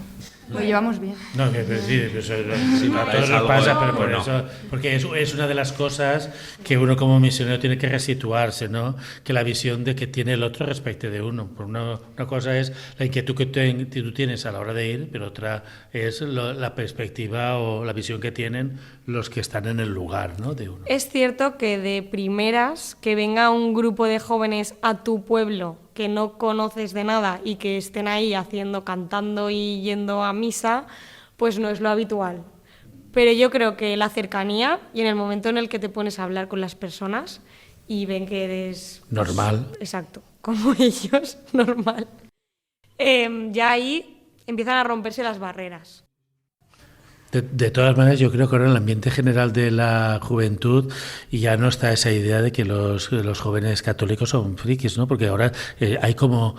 lo llevamos bien. No, que sí, eso a todos nos pasa, pero por eso, porque es una de las cosas que uno como misionero tiene que resituarse, ¿no? Que la visión de que tiene el otro respecto de uno. Por una cosa es la inquietud que tú tienes a la hora de ir, pero otra es la perspectiva o la visión que tienen los que están en el lugar, ¿no? De uno. Es cierto que de primeras, que venga un grupo de jóvenes a tu pueblo que no conoces de nada y que estén ahí cantando y yendo a misa, pues no es lo habitual. Pero yo creo que la cercanía y en el momento en el que te pones a hablar con las personas y ven que eres... normal. Exacto, como ellos, normal. Ya ahí empiezan a romperse las barreras. De todas maneras, yo creo que ahora en el ambiente general de la juventud ya no está esa idea de que los jóvenes católicos son frikis, ¿no? Porque ahora hay como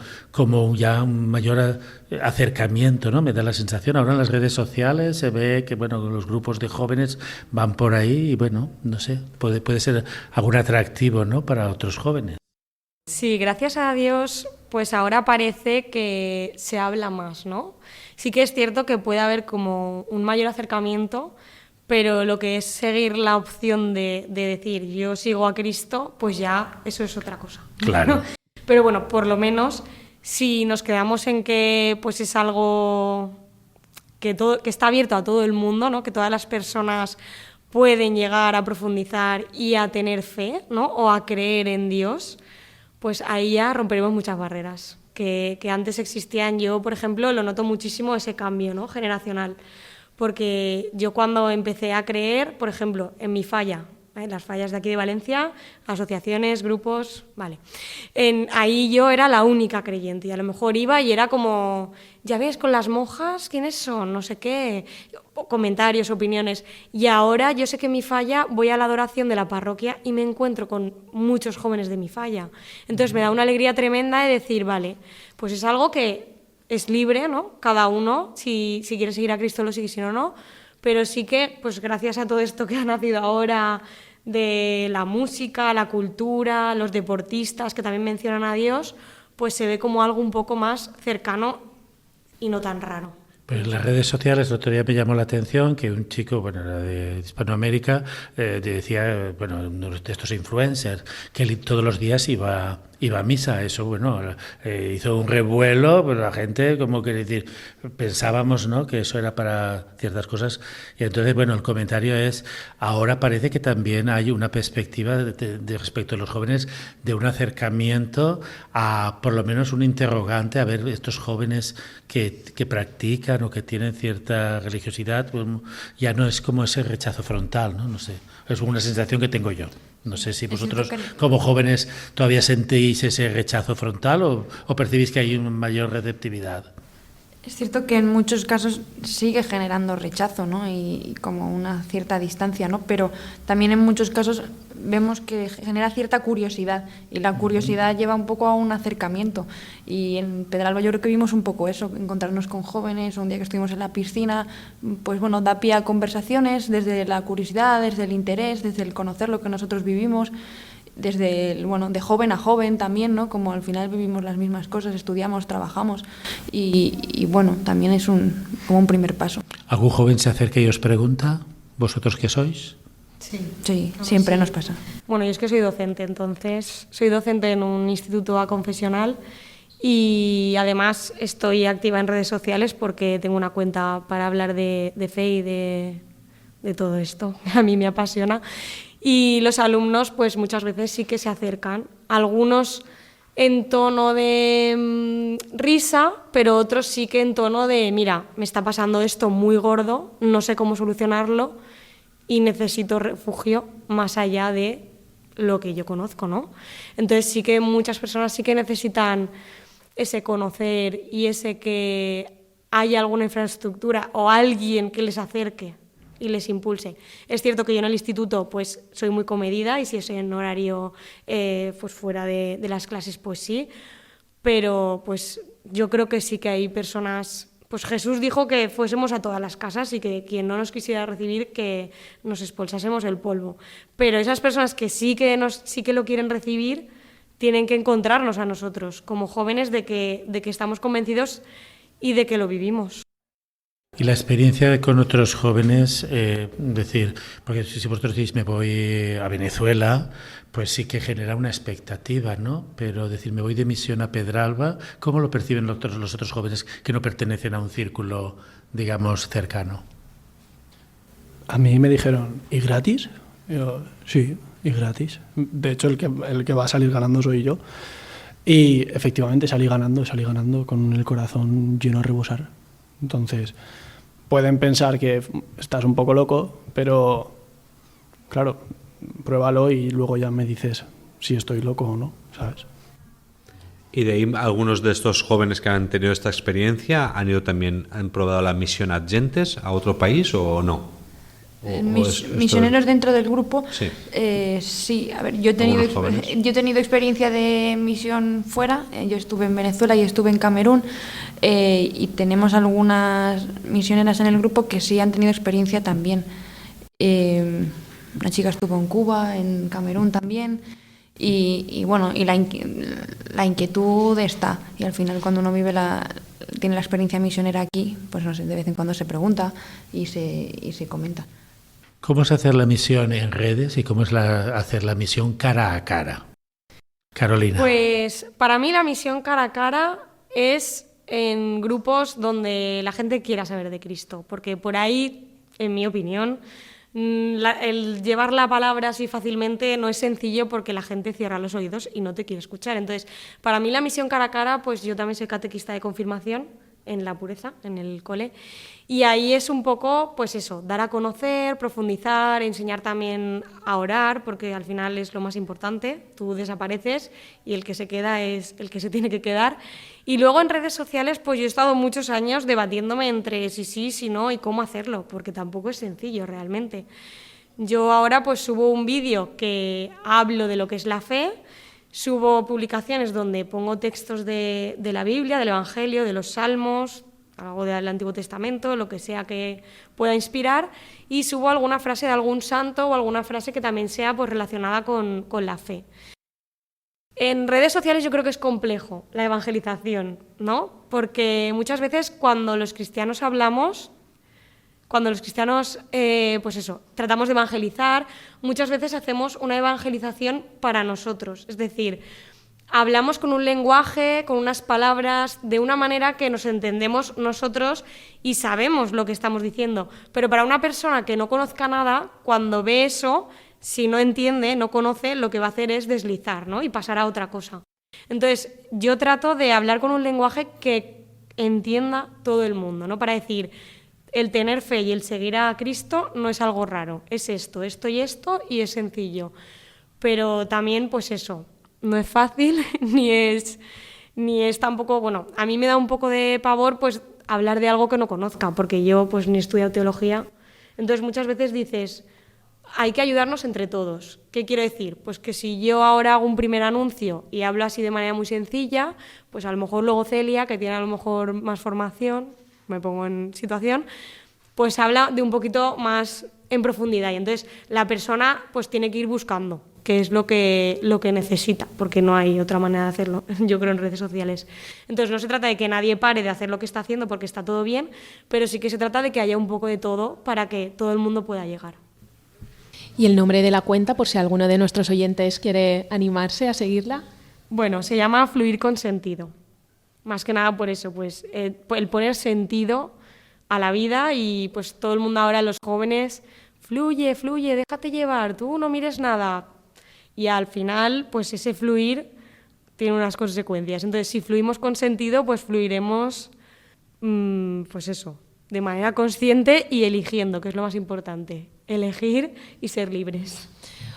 ya un mayor acercamiento, ¿no? Me da la sensación. Ahora en las redes sociales se ve que, los grupos de jóvenes van por ahí y, no sé, puede ser algún atractivo, ¿no? Para otros jóvenes. Sí, gracias a Dios, pues ahora parece que se habla más, ¿no? Sí que es cierto que puede haber como un mayor acercamiento, pero lo que es seguir la opción de decir yo sigo a Cristo, pues ya eso es otra cosa. Claro. Pero bueno, por lo menos si nos quedamos en que pues es algo que está abierto a todo el mundo, ¿no? Que todas las personas pueden llegar a profundizar y a tener fe, ¿no? O a creer en Dios, pues ahí ya romperemos muchas barreras que antes existían. Yo, por ejemplo, lo noto muchísimo ese cambio, ¿no? Generacional, porque yo cuando empecé a creer, por ejemplo, en mi falla, las fallas de aquí de Valencia, asociaciones, grupos, vale. Ahí yo era la única creyente y a lo mejor iba y era como, ya ves, con las monjas, ¿quiénes son? No sé qué, comentarios, opiniones. Y ahora yo sé que en mi falla voy a la adoración de la parroquia y me encuentro con muchos jóvenes de mi falla. Entonces me da una alegría tremenda de decir, vale, pues es algo que es libre, ¿no? Cada uno, si quiere seguir a Cristo lo sigue, si no, no. Pero sí que, pues gracias a todo esto que ha nacido ahora de la música, la cultura, los deportistas que también mencionan a Dios, pues se ve como algo un poco más cercano y no tan raro. Pues en las redes sociales el otro día me llamó la atención que un chico, bueno, era de Hispanoamérica, decía, bueno, uno de estos influencers, que él todos los días iba a misa. Eso, bueno, hizo un revuelo, pero la gente, como que decir, pensábamos, ¿no?, que eso era para ciertas cosas. Y entonces, bueno, el comentario es, ahora parece que también hay una perspectiva de respecto a los jóvenes, de un acercamiento a, por lo menos, un interrogante, a ver, estos jóvenes que practican o que tienen cierta religiosidad, pues ya no es como ese rechazo frontal, ¿no? No sé, es una sensación que tengo yo. No sé si vosotros, como jóvenes, todavía sentís ese rechazo frontal o percibís que hay una mayor receptividad. Es cierto que en muchos casos sigue generando rechazo, ¿no? Y como una cierta distancia, ¿no? Pero también en muchos casos vemos que genera cierta curiosidad y la curiosidad lleva un poco a un acercamiento. Y en Pedralba yo creo que vimos un poco eso, encontrarnos con jóvenes, un día que estuvimos en la piscina, pues bueno, da pie a conversaciones desde la curiosidad, desde el interés, desde el conocer lo que nosotros vivimos, desde bueno, de joven a joven también, ¿no? Como al final vivimos las mismas cosas, estudiamos, trabajamos y bueno, también es como un primer paso. ¿Algún joven se acerca y os pregunta, vosotros qué sois? Sí, siempre nos pasa. Bueno, yo es que soy docente, entonces soy docente en un instituto aconfesional y además estoy activa en redes sociales porque tengo una cuenta para hablar de fe y de todo esto, a mí me apasiona. Y los alumnos pues muchas veces sí que se acercan, algunos en tono de risa, pero otros sí que en tono de, mira, me está pasando esto muy gordo, no sé cómo solucionarlo y necesito refugio más allá de lo que yo conozco, ¿no? Entonces sí que muchas personas sí que necesitan ese conocer y ese que haya alguna infraestructura o alguien que les acerque y les impulse. Es cierto que yo en el instituto pues soy muy comedida y si es en horario pues fuera de las clases pues sí, pero pues yo creo que sí que hay personas, pues Jesús dijo que fuésemos a todas las casas y que quien no nos quisiera recibir que nos expulsásemos el polvo, pero esas personas que sí que lo quieren recibir tienen que encontrarnos a nosotros como jóvenes de que estamos convencidos y de que lo vivimos. Y la experiencia con otros jóvenes, decir, porque si vosotros decís me voy a Venezuela, pues sí que genera una expectativa, ¿no? Pero decir me voy de misión a Pedralba, ¿cómo lo perciben los otros jóvenes que no pertenecen a un círculo, digamos, cercano? A mí me dijeron, ¿y gratis? Yo, sí, y gratis. De hecho, el que va a salir ganando soy yo. Y efectivamente salí ganando con el corazón lleno a rebosar. Entonces, pueden pensar que estás un poco loco, pero claro, pruébalo y luego ya me dices si estoy loco o no, ¿sabes? Y de ahí algunos de estos jóvenes que han tenido esta experiencia han probado la misión Adgentes a otro país o no. Misioneros dentro del grupo, sí. Sí, a ver, yo he tenido experiencia de misión fuera, yo estuve en Venezuela y estuve en Camerún y tenemos algunas misioneras en el grupo que sí han tenido experiencia también. Una chica estuvo en Cuba, en Camerún también y bueno, y la inquietud está y al final cuando uno tiene la experiencia misionera aquí, pues no sé, de vez en cuando se pregunta y se comenta. ¿Cómo es hacer la misión en redes y cómo es hacer la misión cara a cara? Carolina. Pues para mí la misión cara a cara es en grupos donde la gente quiera saber de Cristo, porque por ahí, en mi opinión, el llevar la palabra así fácilmente no es sencillo porque la gente cierra los oídos y no te quiere escuchar. Entonces, para mí la misión cara a cara, pues yo también soy catequista de confirmación en La Pureza, en el cole, y ahí es un poco, pues eso, dar a conocer, profundizar, enseñar también a orar, porque al final es lo más importante, tú desapareces y el que se queda es el que se tiene que quedar. Y luego en redes sociales, pues yo he estado muchos años debatiéndome entre si sí, si no y cómo hacerlo, porque tampoco es sencillo realmente. Yo ahora pues subo un vídeo que hablo de lo que es la fe, subo publicaciones donde pongo textos de la Biblia, del Evangelio, de los Salmos, algo del Antiguo Testamento, lo que sea que pueda inspirar, y subo alguna frase de algún santo o alguna frase que también sea pues relacionada con la fe. En redes sociales yo creo que es complejo la evangelización, ¿no? Porque muchas veces cuando los cristianos hablamos, pues eso, tratamos de evangelizar, muchas veces hacemos una evangelización para nosotros, es decir, hablamos con un lenguaje, con unas palabras, de una manera que nos entendemos nosotros y sabemos lo que estamos diciendo. Pero para una persona que no conozca nada, cuando ve eso, si no entiende, no conoce, lo que va a hacer es deslizar, ¿no? Y pasar a otra cosa. Entonces, yo trato de hablar con un lenguaje que entienda todo el mundo, ¿no? Para decir, el tener fe y el seguir a Cristo no es algo raro, es esto y esto, y es sencillo. Pero también, pues eso, no es fácil, ni es tampoco, bueno, a mí me da un poco de pavor pues hablar de algo que no conozca, porque yo pues ni he estudiado teología. Entonces muchas veces dices, hay que ayudarnos entre todos. ¿Qué quiero decir? Pues que si yo ahora hago un primer anuncio y hablo así de manera muy sencilla, pues a lo mejor luego Celia, que tiene a lo mejor más formación, me pongo en situación, pues habla de un poquito más en profundidad, y entonces la persona pues tiene que ir buscando qué es lo que necesita, porque no hay otra manera de hacerlo, yo creo, en redes sociales. Entonces no se trata de que nadie pare de hacer lo que está haciendo porque está todo bien, pero sí que se trata de que haya un poco de todo para que todo el mundo pueda llegar. ¿Y el nombre de la cuenta, por si alguno de nuestros oyentes quiere animarse a seguirla? Bueno, se llama Fluir con Sentido. Más que nada por eso, pues el poner sentido a la vida, y pues todo el mundo ahora, los jóvenes, fluye, déjate llevar, tú no mires nada. Y al final, pues ese fluir tiene unas consecuencias. Entonces, si fluimos con sentido, pues fluiremos, pues eso, de manera consciente y eligiendo, que es lo más importante. Elegir y ser libres.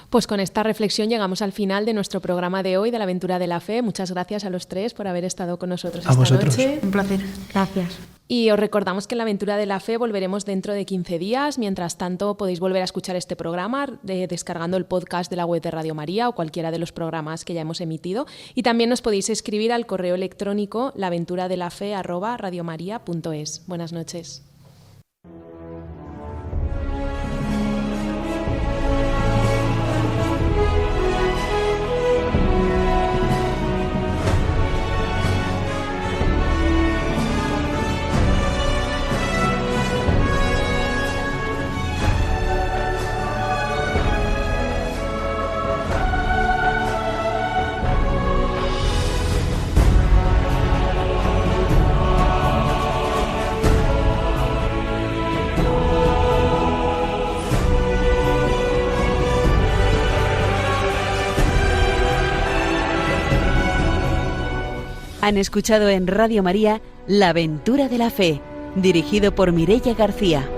Pues con esta reflexión llegamos al final de nuestro programa de hoy, de la Aventura de la Fe. Muchas gracias a los tres por haber estado con nosotros esta noche. Un placer. Gracias. Y os recordamos que en la Aventura de la Fe volveremos dentro de 15 días. Mientras tanto, podéis volver a escuchar este programa descargando el podcast de la web de Radio María o cualquiera de los programas que ya hemos emitido. Y también nos podéis escribir al correo electrónico laventuradelafe@radiomaria.es. Buenas noches. Han escuchado en Radio María La Aventura de la Fe, dirigido por Mireia García.